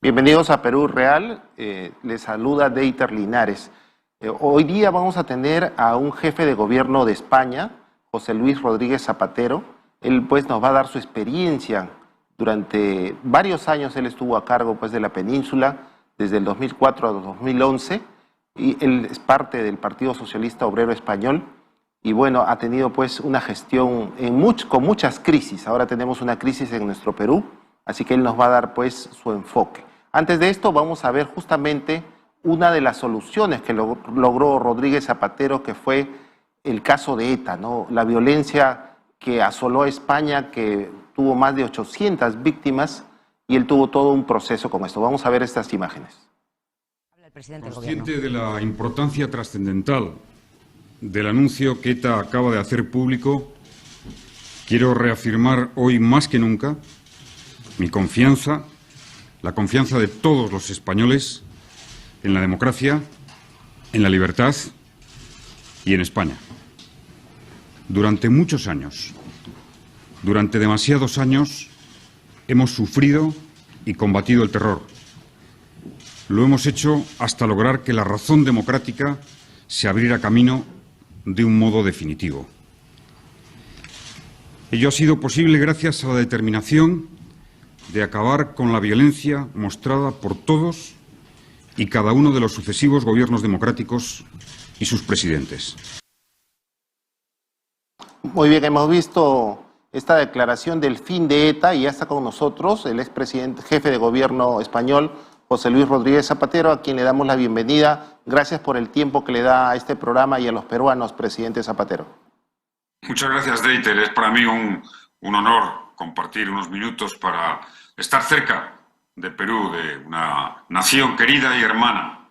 Bienvenidos a Perú Real, les saluda Deiter Linares. Hoy día vamos a tener a un jefe de gobierno de España, José Luis Rodríguez Zapatero. Él pues nos va a dar su experiencia. Durante varios años él estuvo a cargo pues de la península, desde el 2004 a 2011, y él es parte del Partido Socialista Obrero Español. Y bueno, ha tenido pues una gestión con muchas crisis. Ahora tenemos una crisis en nuestro Perú, así que él nos va a dar pues su enfoque. Antes de esto vamos a ver justamente una de las soluciones que logró Rodríguez Zapatero, que fue el caso de ETA, ¿no? La violencia que asoló a España, que tuvo más de 800 víctimas, y él tuvo todo un proceso con esto. Vamos a ver estas imágenes. Consciente de la importancia trascendental del anuncio que ETA acaba de hacer público, quiero reafirmar hoy más que nunca mi confianza, la confianza de todos los españoles en la democracia, en la libertad y en España. Durante muchos años, durante demasiados años, hemos sufrido y combatido el terror. Lo hemos hecho hasta lograr que la razón democrática se abriera camino de un modo definitivo. Ello ha sido posible gracias a la determinación de acabar con la violencia mostrada por todos y cada uno de los sucesivos gobiernos democráticos y sus presidentes. Muy bien, hemos visto esta declaración del fin de ETA y ya está con nosotros el expresidente, jefe de gobierno español, José Luis Rodríguez Zapatero, a quien le damos la bienvenida. Gracias por el tiempo que le da a este programa y a los peruanos, presidente Zapatero. Muchas gracias, Deiter. Es para mí un honor compartir unos minutos para estar cerca de Perú, de una nación querida y hermana.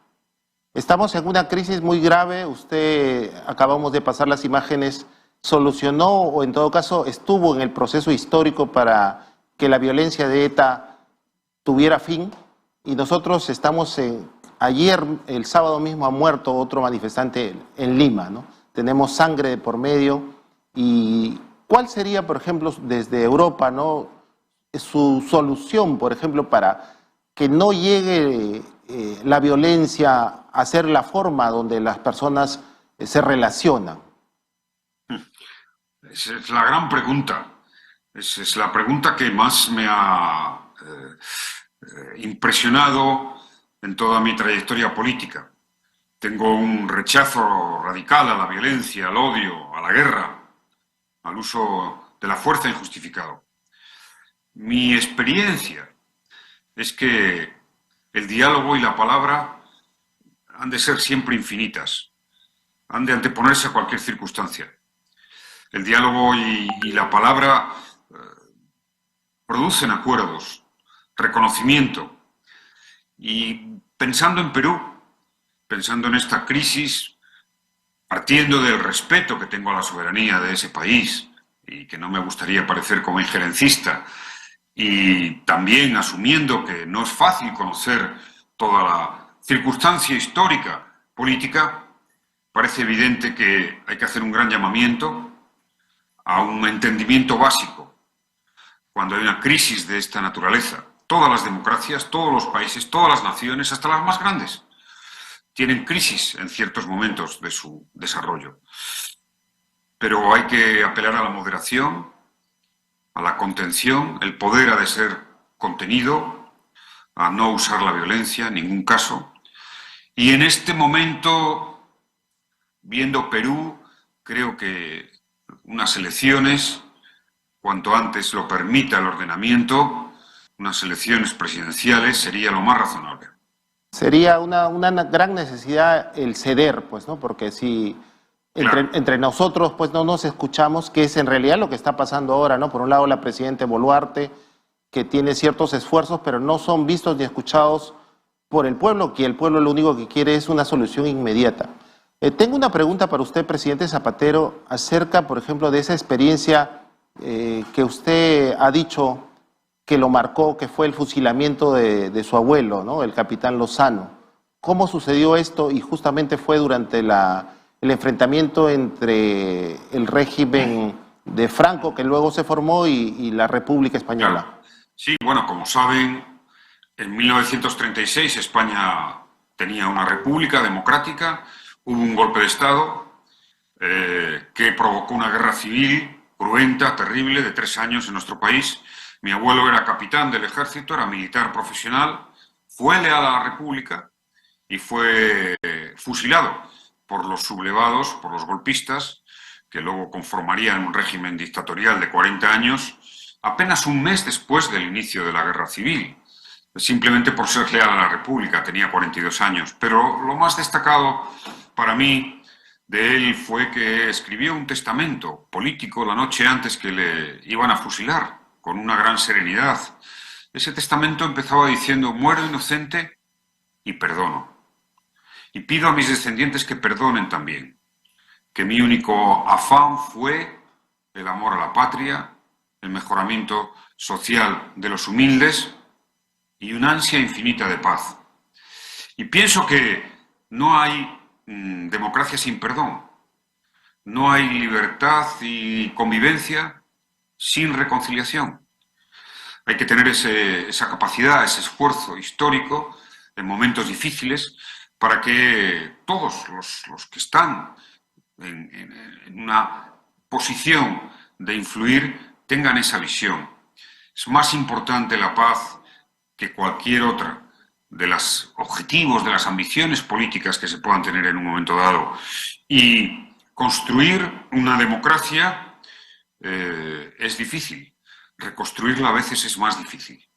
Estamos en una crisis muy grave. Usted, acabamos de pasar las imágenes, solucionó o en todo caso estuvo en el proceso histórico para que la violencia de ETA tuviera fin. Y nosotros estamos ayer, el sábado mismo, ha muerto otro manifestante en Lima, ¿no? Tenemos sangre de por medio. ¿Y cuál sería, por ejemplo, desde Europa, ¿no?, su solución, por ejemplo, para que no llegue la violencia a ser la forma donde las personas se relacionan? Esa es la gran pregunta. Esa es la pregunta que más me ha impresionado en toda mi trayectoria política. Tengo un rechazo radical a la violencia, al odio, a la guerra, al uso de la fuerza injustificado. Mi experiencia es que el diálogo y la palabra han de ser siempre infinitas, han de anteponerse a cualquier circunstancia. El diálogo y la palabra producen acuerdos, reconocimiento. Y pensando en Perú, pensando en esta crisis, partiendo del respeto que tengo a la soberanía de ese país y que no me gustaría parecer como injerencista, y también asumiendo que no es fácil conocer toda la circunstancia histórica, política, parece evidente que hay que hacer un gran llamamiento a un entendimiento básico. Cuando hay una crisis de esta naturaleza, todas las democracias, todos los países, todas las naciones, hasta las más grandes, tienen crisis en ciertos momentos de su desarrollo. Pero hay que apelar a la moderación, a la contención. El poder ha de ser contenido, a no usar la violencia en ningún caso. Y en este momento, viendo Perú, creo que unas elecciones, cuanto antes lo permita el ordenamiento, unas elecciones presidenciales sería lo más razonable. Sería una gran necesidad el ceder, pues, ¿no? Porque si entre nosotros pues no nos escuchamos, que es en realidad lo que está pasando ahora, ¿no? Por un lado la presidenta Boluarte, que tiene ciertos esfuerzos, pero no son vistos ni escuchados por el pueblo, que el pueblo lo único que quiere es una solución inmediata. Tengo una pregunta para usted, presidente Zapatero, acerca, por ejemplo, de esa experiencia que usted ha dicho que lo marcó, que fue el fusilamiento de su abuelo, ¿no?, el capitán Lozano. ¿Cómo sucedió esto? Y justamente fue durante el enfrentamiento entre el régimen de Franco, que luego se formó, y la República Española. Claro. Sí, bueno, como saben, En 1936 España tenía una república democrática, hubo un golpe de Estado que provocó una guerra civil cruenta, terrible, de 3 años en nuestro país. Mi abuelo era capitán del ejército, era militar profesional, fue leal a la república y fue fusilado por los sublevados, por los golpistas, que luego conformarían un régimen dictatorial de 40 años, apenas un mes después del inicio de la guerra civil, simplemente por ser leal a la república, tenía 42 años. Pero lo más destacado para mí de él fue que escribió un testamento político la noche antes que le iban a fusilar, con una gran serenidad. Ese testamento empezaba diciendo: muero inocente y perdono. Y pido a mis descendientes que perdonen también, que mi único afán fue el amor a la patria, el mejoramiento social de los humildes y una ansia infinita de paz. Y pienso que no hay democracia sin perdón, no hay libertad y convivencia sin reconciliación. Hay que tener esa capacidad, ese esfuerzo histórico en momentos difíciles para que todos los que están en una posición de influir tengan esa visión. Es más importante la paz que cualquier otra de los objetivos, de las ambiciones políticas que se puedan tener en un momento dado. Y construir una democracia es difícil. Reconstruirla a veces es más difícil.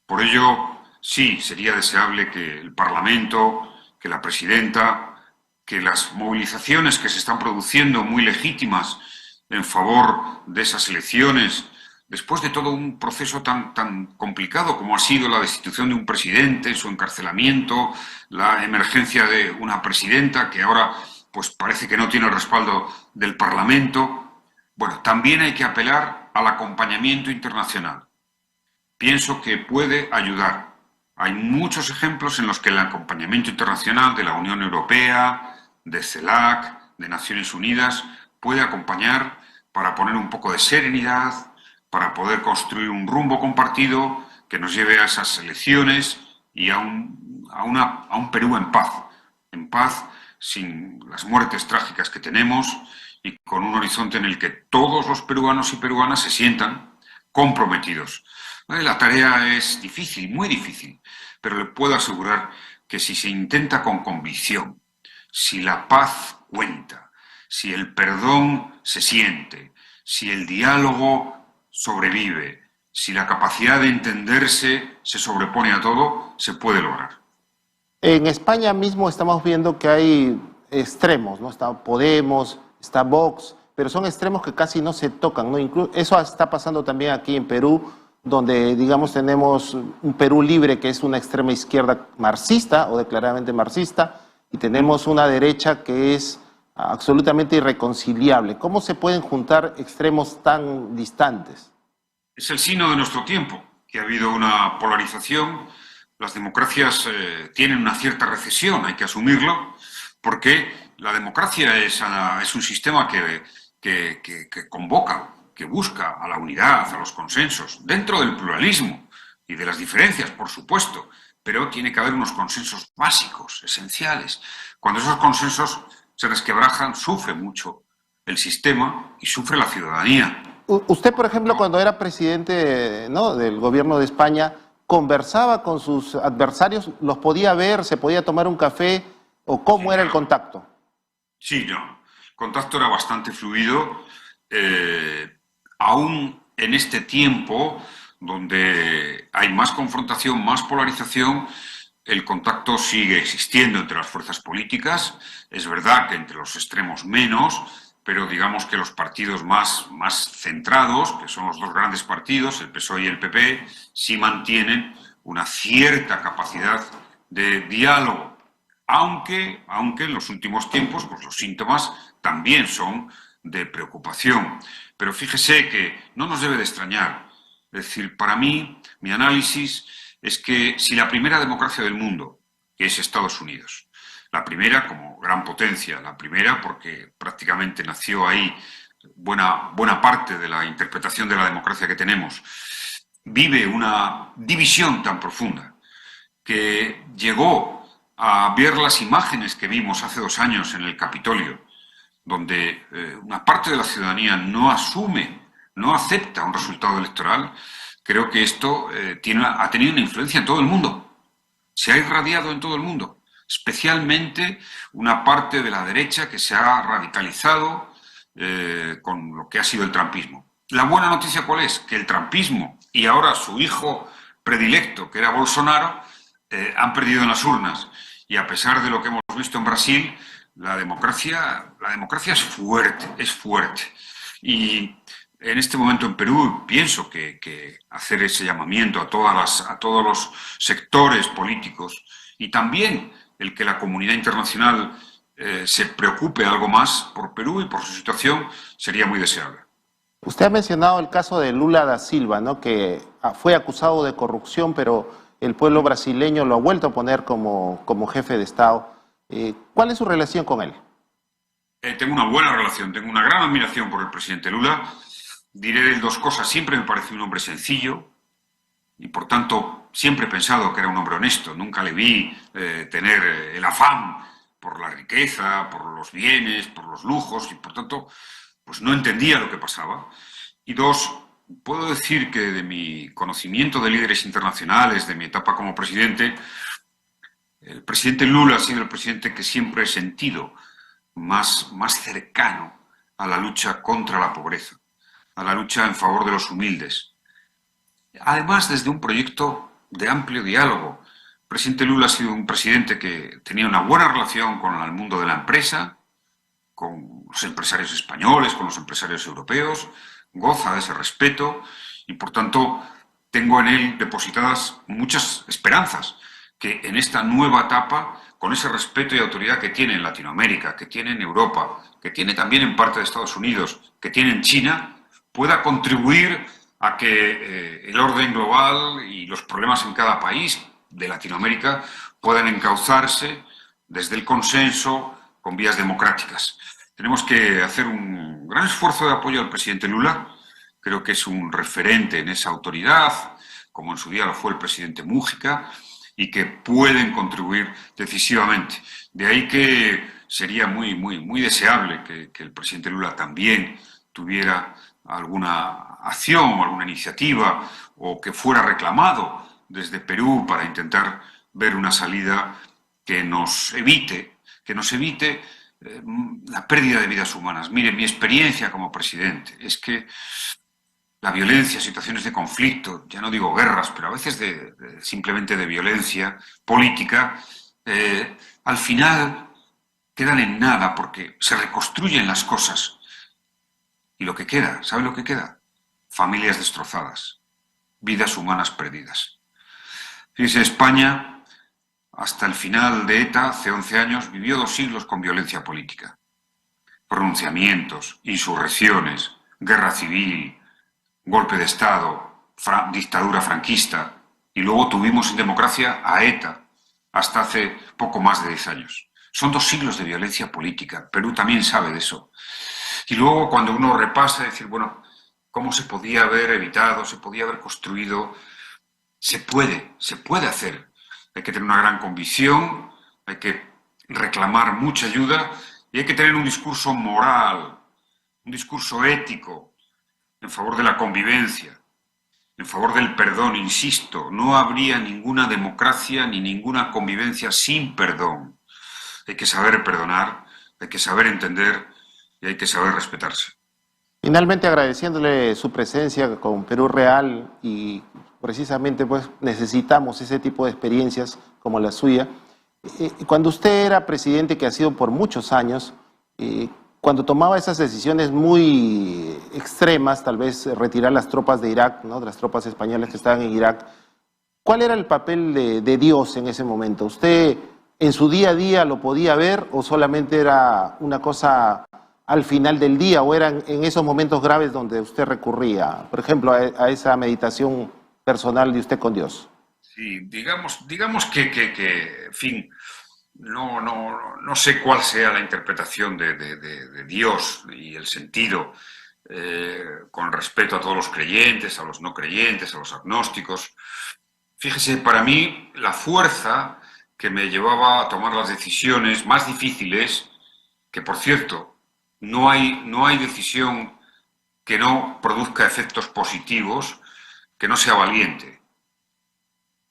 Por ello, sí, sería deseable que el Parlamento, que la presidenta, que las movilizaciones que se están produciendo muy legítimas en favor de esas elecciones, después de todo un proceso tan complicado como ha sido la destitución de un presidente, su encarcelamiento, la emergencia de una presidenta que ahora pues parece que no tiene el respaldo del Parlamento. Bueno, también hay que apelar al acompañamiento internacional. Pienso que puede ayudar. Hay muchos ejemplos en los que el acompañamiento internacional de la Unión Europea, de CELAC, de Naciones Unidas, puede acompañar para poner un poco de serenidad, para poder construir un rumbo compartido que nos lleve a esas elecciones y a un Perú en paz, sin las muertes trágicas que tenemos y con un horizonte en el que todos los peruanos y peruanas se sientan comprometidos. La tarea es difícil, muy difícil, pero le puedo asegurar que si se intenta con convicción, si la paz cuenta, si el perdón se siente, si el diálogo sobrevive, si la capacidad de entenderse se sobrepone a todo, se puede lograr. En España mismo estamos viendo que hay extremos, ¿no? Está Podemos, está Vox, pero son extremos que casi no se tocan, ¿no? Eso está pasando también aquí en Perú, donde, digamos, tenemos un Perú libre que es una extrema izquierda marxista o declaradamente marxista, y tenemos una derecha que es absolutamente irreconciliable. ¿Cómo se pueden juntar extremos tan distantes? Es el signo de nuestro tiempo, que ha habido una polarización. Las democracias tienen una cierta recesión, hay que asumirlo, porque la democracia es un sistema que convoca, que busca a la unidad, a los consensos, dentro del pluralismo y de las diferencias, por supuesto, pero tiene que haber unos consensos básicos, esenciales. Cuando esos consensos se resquebrajan, sufre mucho el sistema y sufre la ciudadanía. Usted, por ejemplo, cuando era presidente, ¿no?, del gobierno de España, ¿conversaba con sus adversarios? ¿Los podía ver? ¿Se podía tomar un café? ¿O cómo era el contacto? Sí, no. El contacto era bastante fluido. Aún en este tiempo, donde hay más confrontación, más polarización, el contacto sigue existiendo entre las fuerzas políticas. Es verdad que entre los extremos menos, pero digamos que los partidos más centrados, que son los dos grandes partidos, el PSOE y el PP, sí mantienen una cierta capacidad de diálogo, aunque en los últimos tiempos pues los síntomas también son de preocupación. Pero fíjese que no nos debe de extrañar. Es decir, para mí, mi análisis es que si la primera democracia del mundo, que es Estados Unidos, la primera como gran potencia, la primera porque prácticamente nació ahí buena parte de la interpretación de la democracia que tenemos, vive una división tan profunda que llegó a ver las imágenes que vimos hace 2 años en el Capitolio, donde una parte de la ciudadanía no asume, no acepta un resultado electoral. Creo que esto ha tenido una influencia en todo el mundo, se ha irradiado en todo el mundo, especialmente una parte de la derecha que se ha radicalizado con lo que ha sido el trumpismo. La buena noticia, ¿cuál es? Que el trumpismo y ahora su hijo predilecto, que era Bolsonaro, han perdido en las urnas. Y a pesar de lo que hemos visto en Brasil, la democracia es fuerte, es fuerte. Y en este momento en Perú pienso que hacer ese llamamiento a todos los sectores políticos y también el que la comunidad internacional se preocupe algo más por Perú y por su situación sería muy deseable. Usted ha mencionado el caso de Lula da Silva, ¿no? Que fue acusado de corrupción, pero el pueblo brasileño lo ha vuelto a poner como jefe de Estado. ¿Cuál es su relación con él? Tengo una buena relación, tengo una gran admiración por el presidente Lula. Diré de él 2 cosas. Siempre me pareció un hombre sencillo y, por tanto, siempre he pensado que era un hombre honesto. Nunca le vi tener el afán por la riqueza, por los bienes, por los lujos y, por tanto, pues no entendía lo que pasaba. Y 2, puedo decir que de mi conocimiento de líderes internacionales, de mi etapa como presidente, el presidente Lula ha sido el presidente que siempre he sentido más cercano a la lucha contra la pobreza, a la lucha en favor de los humildes. Además, desde un proyecto de amplio diálogo. El presidente Lula ha sido un presidente que tenía una buena relación con el mundo de la empresa, con los empresarios españoles, con los empresarios europeos, goza de ese respeto y, por tanto, tengo en él depositadas muchas esperanzas que en esta nueva etapa, con ese respeto y autoridad que tiene en Latinoamérica, que tiene en Europa, que tiene también en parte de Estados Unidos, que tiene en China, pueda contribuir a que el orden global y los problemas en cada país de Latinoamérica puedan encauzarse desde el consenso con vías democráticas. Tenemos que hacer un gran esfuerzo de apoyo al presidente Lula. Creo que es un referente en esa autoridad, como en su día lo fue el presidente Mújica, y que pueden contribuir decisivamente. De ahí que sería muy deseable que el presidente Lula también tuviera alguna acción o alguna iniciativa o que fuera reclamado desde Perú para intentar ver una salida que nos evite la pérdida de vidas humanas. Mire, mi experiencia como presidente es que la violencia, situaciones de conflicto, ya no digo guerras, pero a veces simplemente de violencia política, al final quedan en nada porque se reconstruyen las cosas. Y lo que queda, ¿sabe lo que queda? Familias destrozadas, vidas humanas perdidas. Fíjese, España, hasta el final de ETA, hace 11 años, vivió 2 siglos con violencia política. Pronunciamientos, insurrecciones, guerra civil, golpe de Estado, dictadura franquista, y luego tuvimos en democracia a ETA hasta hace poco más de 10 años. Son 2 siglos de violencia política. Perú también sabe de eso. Y luego cuando uno repasa, decir, bueno, ¿cómo se podía haber evitado, se podía haber construido? Se puede hacer. Hay que tener una gran convicción, hay que reclamar mucha ayuda y hay que tener un discurso moral, un discurso ético, en favor de la convivencia, en favor del perdón, insisto, no habría ninguna democracia ni ninguna convivencia sin perdón. Hay que saber perdonar, hay que saber entender y hay que saber respetarse. Finalmente, agradeciéndole su presencia con Perú Real y precisamente pues necesitamos ese tipo de experiencias como la suya. Cuando usted era presidente, que ha sido por muchos años, cuando tomaba esas decisiones muy extremas, tal vez retirar las tropas de Irak, ¿no? Las tropas españolas que estaban en Irak, ¿cuál era el papel de Dios en ese momento? ¿Usted en su día a día lo podía ver o solamente era una cosa al final del día o eran en esos momentos graves donde usted recurría, por ejemplo, a esa meditación personal de usted con Dios? Sí, digamos que en fin, no sé cuál sea la interpretación de Dios y el sentido con respeto a todos los creyentes, a los no creyentes, a los agnósticos. Fíjese, para mí la fuerza que me llevaba a tomar las decisiones más difíciles, que por cierto, no hay decisión que no produzca efectos positivos, que no sea valiente.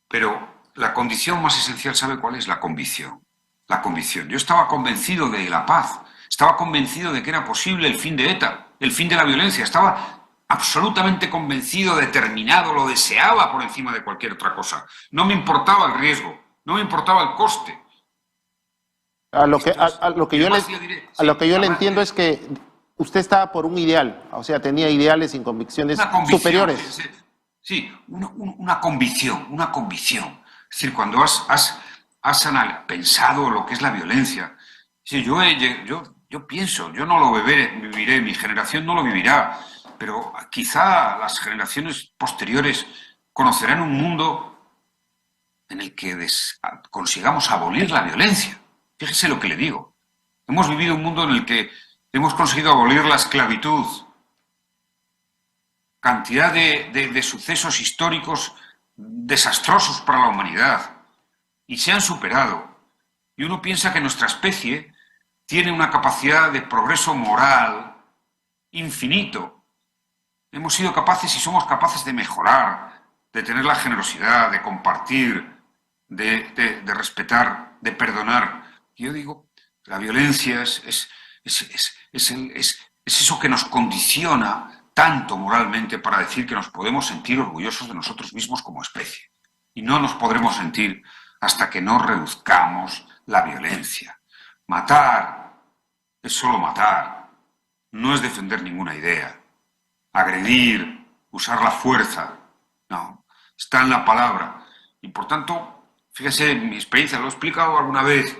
Pero la condición más esencial, ¿sabe cuál es? La convicción. La convicción. Yo estaba convencido de la paz, estaba convencido de que era posible el fin de ETA, el fin de la violencia, estaba absolutamente convencido, determinado, lo deseaba por encima de cualquier otra cosa. No me importaba el riesgo, no me importaba el coste. A lo que yo le Además entiendo diré, es que usted estaba por un ideal, o sea, tenía ideales y convicciones una convicción, superiores. sí, una convicción, una convicción. Es decir, cuando has pensado lo que es la violencia, sí, yo pienso, yo no lo viviré, mi generación no lo vivirá, pero quizá las generaciones posteriores conocerán un mundo en el que consigamos abolir la violencia. Fíjese lo que le digo. Hemos vivido un mundo en el que hemos conseguido abolir la esclavitud, cantidad de sucesos históricos desastrosos para la humanidad y se han superado. Y uno piensa que nuestra especie tiene una capacidad de progreso moral infinito. Hemos sido capaces y somos capaces de mejorar, de tener la generosidad, de compartir, de respetar, de perdonar. Y yo digo, la violencia es eso que nos condiciona tanto moralmente para decir que nos podemos sentir orgullosos de nosotros mismos como especie. Y no nos podremos sentir hasta que no reduzcamos la violencia. Matar es solo matar, no es defender ninguna idea. Agredir, usar la fuerza, no, está en la palabra. Y por tanto, fíjese, mi experiencia, lo he explicado alguna vez,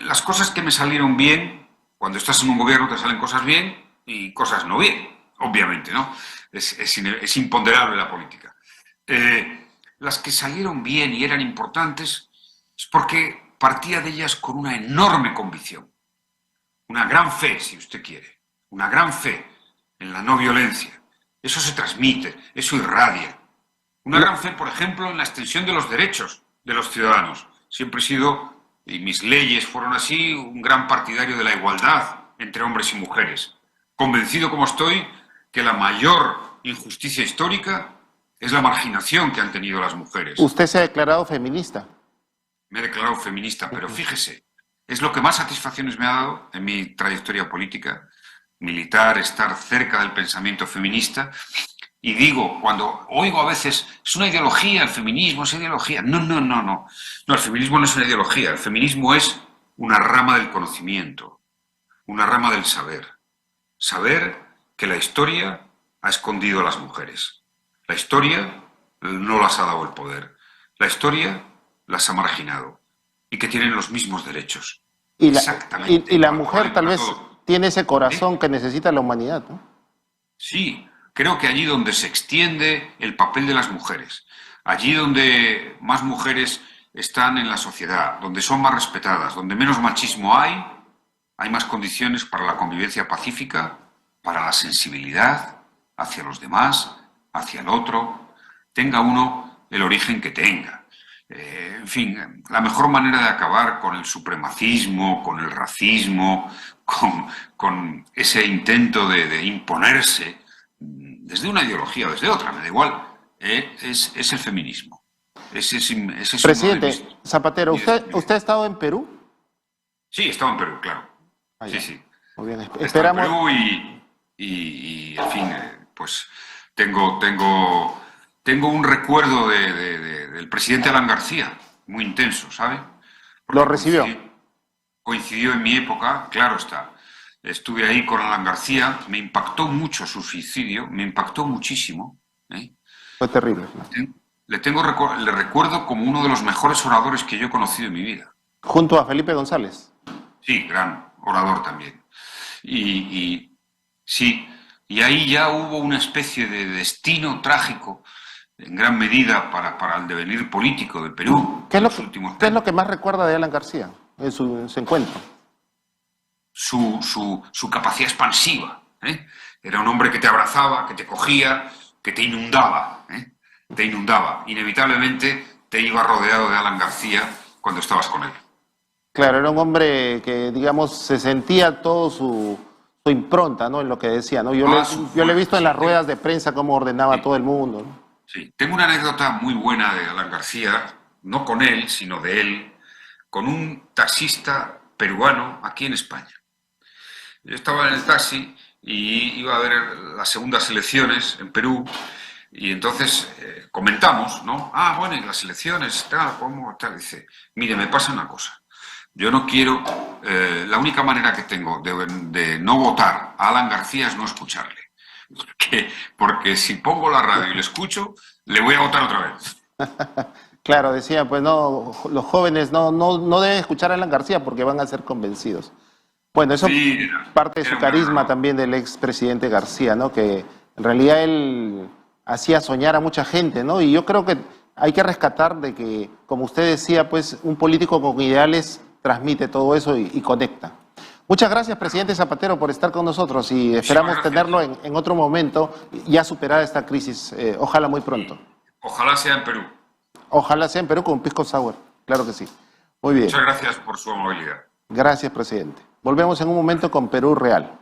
las cosas que me salieron bien, cuando estás en un gobierno te salen cosas bien y cosas no bien, obviamente, ¿no? Es imponderable la política. Las que salieron bien y eran importantes es porque partía de ellas con una enorme convicción, una gran fe, si usted quiere, una gran fe en la no violencia. Eso se transmite, eso irradia. Una gran fe, por ejemplo, en la extensión de los derechos de los ciudadanos. Siempre he sido, y mis leyes fueron así, un gran partidario de la igualdad entre hombres y mujeres. Convencido como estoy que la mayor injusticia histórica es la marginación que han tenido las mujeres. Usted se ha declarado feminista. Me he declarado feminista, pero fíjese, es lo que más satisfacciones me ha dado en mi trayectoria política, militar, estar cerca del pensamiento feminista. Y digo, cuando oigo a veces, es una ideología, el feminismo es ideología. No. No, el feminismo no es una ideología, el feminismo es una rama del conocimiento, una rama del saber. Saber que la historia ha escondido a las mujeres. La historia no las ha dado el poder. La historia las ha marginado y que tienen los mismos derechos. Exactamente. Y la mujer tal vez tiene ese corazón ¿Eh? que necesita la humanidad, ¿no? Sí, creo que allí donde se extiende el papel de las mujeres, allí donde más mujeres están en la sociedad, donde son más respetadas, donde menos machismo hay más condiciones para la convivencia pacífica, para la sensibilidad hacia los demás, hacia el otro, tenga uno el origen que tenga. En fin, la mejor manera de acabar con el supremacismo, con el racismo, con ese intento de imponerse desde una ideología o desde otra, me da igual, es el feminismo. Ese es Presidente Zapatero, ¿usted ha estado en Perú? Sí, he estado en Perú, claro. Ah, Sí. Muy bien, He estado en esperamos. Perú y en fin, pues tengo un recuerdo del presidente Alan García, muy intenso, ¿sabe? Porque ¿Lo recibió? coincidió en mi época, claro está. Estuve ahí con Alan García, me impactó mucho su suicidio, me impactó muchísimo. Fue terrible. Le recuerdo como uno de los mejores oradores que yo he conocido en mi vida. Junto a Felipe González. Sí, gran orador también. Sí, y ahí ya hubo una especie de destino trágico, en gran medida, para el devenir político de Perú. ¿Qué en los últimos es lo años. que más recuerda de Alan García en su encuentro? Su capacidad expansiva, Era un hombre que te abrazaba, que te cogía, que te inundaba, ¿eh? Te inundaba. Inevitablemente te iba rodeado de Alan García cuando estabas con él. Claro, era un hombre que, digamos, se sentía todo su impronta, ¿no? En lo que decía, ¿no? Toda su Yo le he fuerza, visto en sí, las ruedas de prensa cómo ordenaba a sí, todo el mundo, ¿no? sí. Tengo una anécdota muy buena de Alan García, no con él, sino de él, con un taxista peruano aquí en España. Yo estaba en el taxi y iba a ver las segundas elecciones en Perú y entonces comentamos, ¿no? Ah, bueno, y las elecciones, tal, ¿cómo? Tal, dice, mire, me pasa una cosa. Yo no quiero, la única manera que tengo de no votar a Alan García es no escucharle. Porque si pongo la radio y le escucho, le voy a votar otra vez. Claro, decía, pues no, los jóvenes no deben escuchar a Alan García porque van a ser convencidos. Bueno, eso Sí, parte de su era un gran carisma honor. también del expresidente García, ¿no? Que en realidad él hacía soñar a mucha gente, ¿no? Y yo creo que hay que rescatar de que, como usted decía, pues un político con ideales transmite todo eso y conecta. Muchas gracias, presidente Zapatero, por estar con nosotros y Muchísimas esperamos gracias. tenerlo en otro momento, ya superada esta crisis, ojalá muy pronto. Y ojalá sea en Perú. Ojalá sea en Perú con Pisco Sour, claro que sí. Muy bien, Muchas gracias por su amabilidad. gracias, presidente. Volvemos en un momento con Perú Real.